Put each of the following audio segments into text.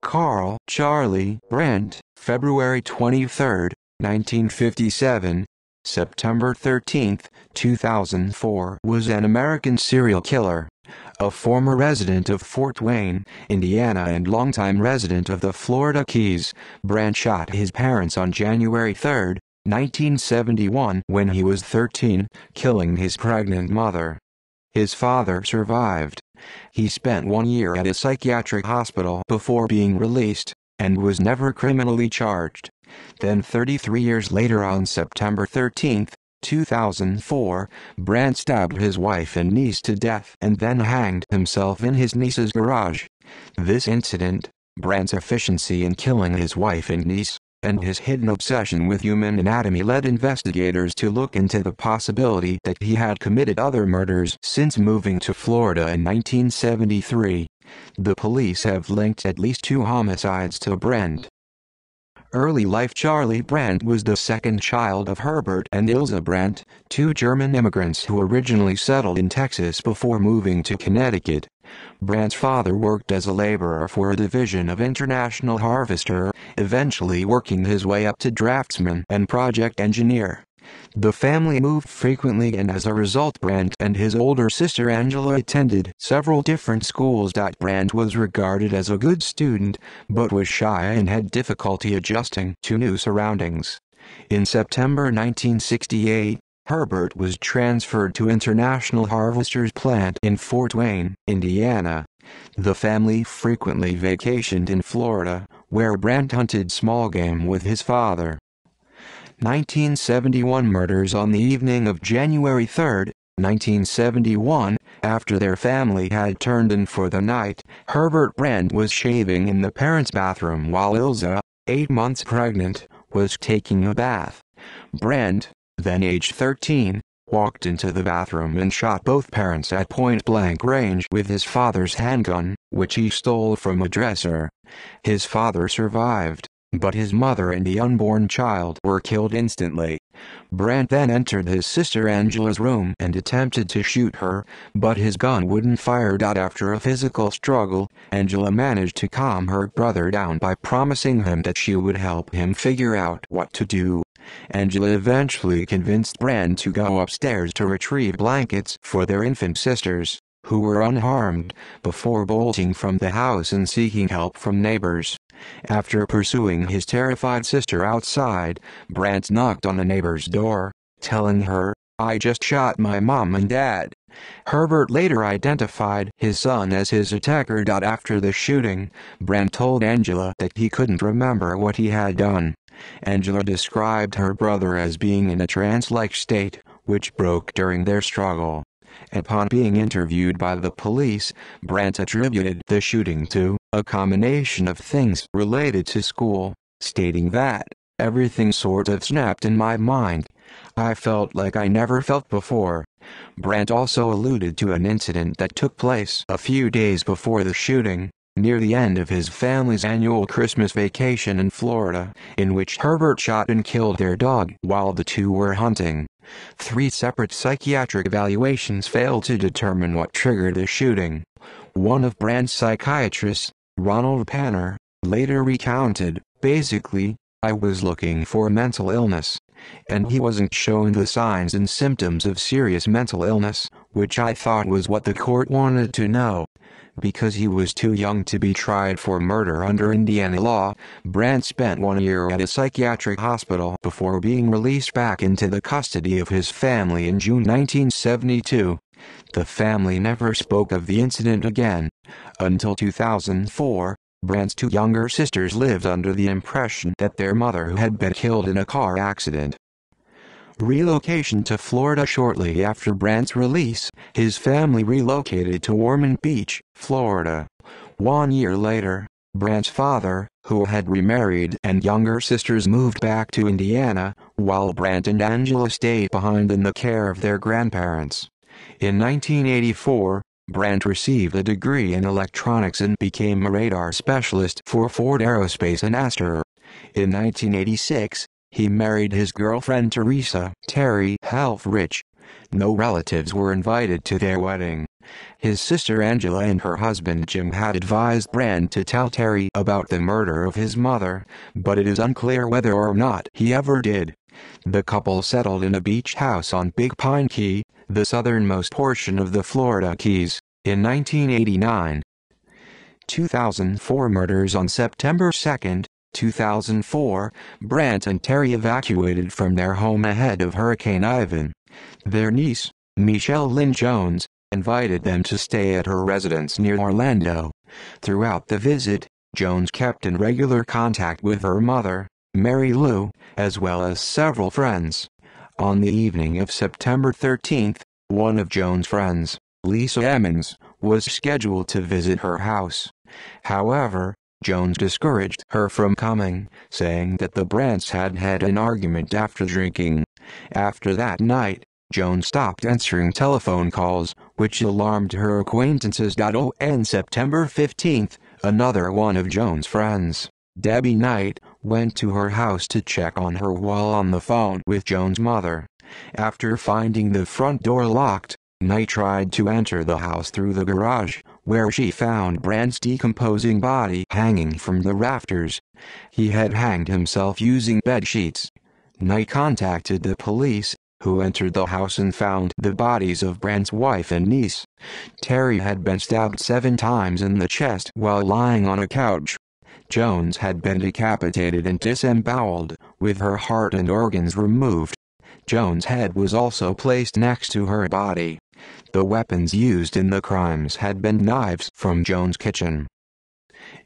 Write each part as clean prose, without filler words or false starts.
Carl Charlie Brandt, February 23, 1957, September 13, 2004, was an American serial killer, a former resident of Fort Wayne, Indiana and longtime resident of the Florida Keys. Brandt shot his parents on January 3, 1971, when he was 13, killing his pregnant mother. His father survived. He spent 1 year at a psychiatric hospital before being released, and was never criminally charged. Then 33 years later, on September 13, 2004, Brandt stabbed his wife and niece to death and then hanged himself in his niece's garage. This incident, Brandt's efficiency in killing his wife and niece, and his hidden obsession with human anatomy led investigators to look into the possibility that he had committed other murders since moving to Florida in 1973. The police have linked at least 2 homicides to Brandt. Early life. Charlie Brandt was the second child of Herbert and Ilse Brandt, 2 German immigrants who originally settled in Texas before moving to Connecticut. Brandt's father worked as a laborer for a division of International Harvester, eventually working his way up to draftsman and project engineer. The family moved frequently, and as a result Brandt and his older sister Angela attended several different schools. Brandt was regarded as a good student, but was shy and had difficulty adjusting to new surroundings. In September 1968, Herbert was transferred to International Harvester's plant in Fort Wayne, Indiana. The family frequently vacationed in Florida, where Brandt hunted small game with his father. 1971 murders. On the evening of January 3, 1971, after their family had turned in for the night, Herbert Brandt was shaving in the parents' bathroom while Ilse, 8 months pregnant, was taking a bath. Brandt, then age 13, walked into the bathroom and shot both parents at point-blank range with his father's handgun, which he stole from a dresser. His father survived, but his mother and the unborn child were killed instantly. Brandt then entered his sister Angela's room and attempted to shoot her, but his gun wouldn't fire. After a physical struggle, Angela managed to calm her brother down by promising him that she would help him figure out what to do. Angela eventually convinced Brandt to go upstairs to retrieve blankets for their infant sisters, who were unharmed, before bolting from the house and seeking help from neighbors. After pursuing his terrified sister outside, Brandt knocked on a neighbor's door, telling her, "I just shot my mom and dad." Herbert later identified his son as his attacker. After the shooting, Brandt told Angela that he couldn't remember what he had done. Angela described her brother as being in a trance-like state, which broke during their struggle. Upon being interviewed by the police, Brandt attributed the shooting to a combination of things related to school, stating that, "Everything sort of snapped in my mind. I felt like I never felt before." Brandt also alluded to an incident that took place a few days before the shooting, near the end of his family's annual Christmas vacation in Florida, in which Herbert shot and killed their dog while the two were hunting. 3 separate psychiatric evaluations failed to determine what triggered the shooting. One of Brandt's psychiatrists, Ronald Panner, later recounted, "Basically, I was looking for mental illness, and he wasn't showing the signs and symptoms of serious mental illness, which I thought was what the court wanted to know. Because he was too young to be tried for murder under Indiana law, Brandt spent 1 year at a psychiatric hospital before being released back into the custody of his family in June 1972. The family never spoke of the incident again. Until 2004, Brandt's 2 younger sisters lived under the impression that their mother had been killed in a car accident. Relocation to Florida. Shortly after Brandt's release, his family relocated to Ormond Beach, Florida. 1 year later, Brandt's father, who had remarried, and younger sisters moved back to Indiana, while Brandt and Angela stayed behind in the care of their grandparents. In 1984, Brandt received a degree in electronics and became a radar specialist for Ford Aerospace in Astor. In 1986, he married his girlfriend Teresa Terry Halfrich. No relatives were invited to their wedding. His sister Angela and her husband Jim had advised Brandt to tell Terry about the murder of his mother, but it is unclear whether or not he ever did. The couple settled in a beach house on Big Pine Key, the southernmost portion of the Florida Keys, in 1989. 2004 murders. On September 2, 2004, Brandt and Terry evacuated from their home ahead of Hurricane Ivan. Their niece, Michelle Lynn Jones, invited them to stay at her residence near Orlando. Throughout the visit, Jones kept in regular contact with her mother, Mary Lou, as well as several friends. On the evening of September 13, one of Jones' friends, Lisa Emmons, was scheduled to visit her house. However, Jones discouraged her from coming, saying that the Brandts had had an argument after drinking. After that night, Jones stopped answering telephone calls, which alarmed her acquaintances. On September 15, another one of Jones' friends, Debbie Knight, went to her house to check on her while on the phone with Jones' mother. After finding the front door locked, Knight tried to enter the house through the garage, where she found Brandt's decomposing body hanging from the rafters. He had hanged himself using bed sheets. Knight contacted the police, who entered the house and found the bodies of Brandt's wife and niece. Terry had been stabbed 7 times in the chest while lying on a couch. Jones had been decapitated and disemboweled, with her heart and organs removed. Jones' head was also placed next to her body. The weapons used in the crimes had been knives from Jones' kitchen.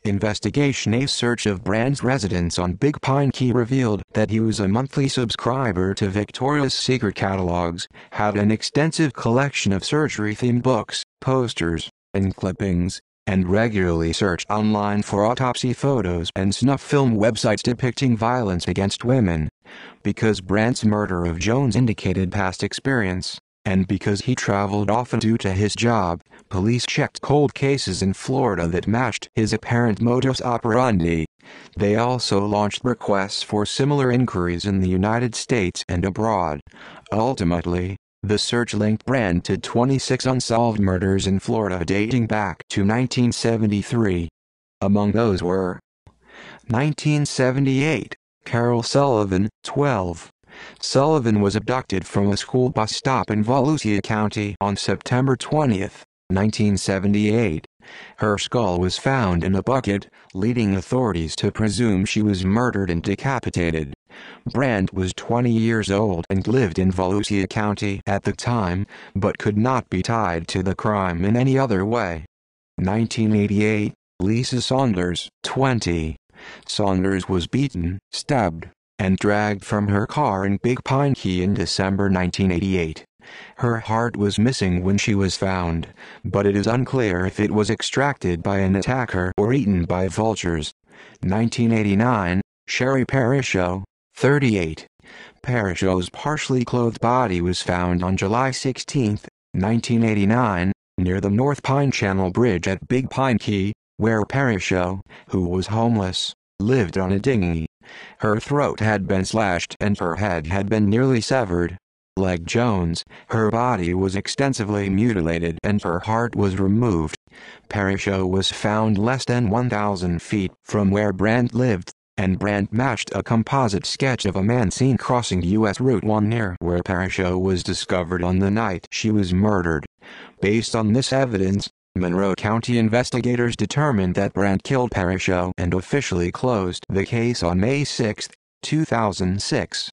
Investigation. A search of Brandt's residence on Big Pine Key revealed that he was a monthly subscriber to Victoria's Secret catalogs, had an extensive collection of surgery-themed books, posters, and clippings, and regularly searched online for autopsy photos and snuff film websites depicting violence against women. Because Brandt's murder of Jones indicated past experience, and because he traveled often due to his job, police checked cold cases in Florida that matched his apparent modus operandi. They also launched requests for similar inquiries in the United States and abroad. Ultimately, the search linked Brandt to 26 unsolved murders in Florida dating back to 1973. Among those were 1978, Carol Sullivan, 12. Sullivan was abducted from a school bus stop in Volusia County on September 20, 1978. Her skull was found in a bucket, leading authorities to presume she was murdered and decapitated. Brandt was 20 years old and lived in Volusia County at the time, but could not be tied to the crime in any other way. 1988, Lisa Saunders, 20. Saunders was beaten, stabbed, and dragged from her car in Big Pine Key in December 1988. Her heart was missing when she was found, but it is unclear if it was extracted by an attacker or eaten by vultures. 1989, Sherry Parasho, 38. Parasho's partially clothed body was found on July 16, 1989, near the North Pine Channel Bridge at Big Pine Key, where Parasho, who was homeless, lived on a dinghy. Her throat had been slashed and her head had been nearly severed. Like Jones, her body was extensively mutilated and her heart was removed. Parasho was found less than 1,000 feet from where Brandt lived, and Brandt matched a composite sketch of a man seen crossing U.S. Route 1 near where Parasho was discovered on the night she was murdered. Based on this evidence, Monroe County investigators determined that Brandt killed Parasho and officially closed the case on May 6, 2006.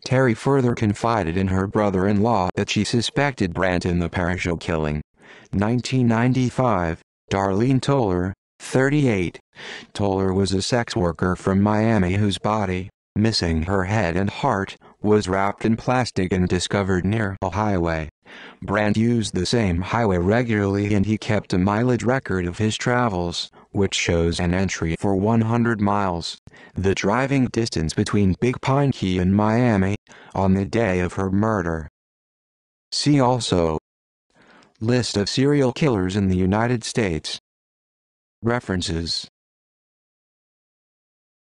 Terry further confided in her brother-in-law that she suspected Brandt in the Parasho killing. 1995, Darlene Toller, 38. Toller was a sex worker from Miami whose body, missing her head and heart, was wrapped in plastic and discovered near a highway. Brandt used the same highway regularly and he kept a mileage record of his travels, which shows an entry for 100 miles, the driving distance between Big Pine Key and Miami, on the day of her murder. See also: List of serial killers in the United States. References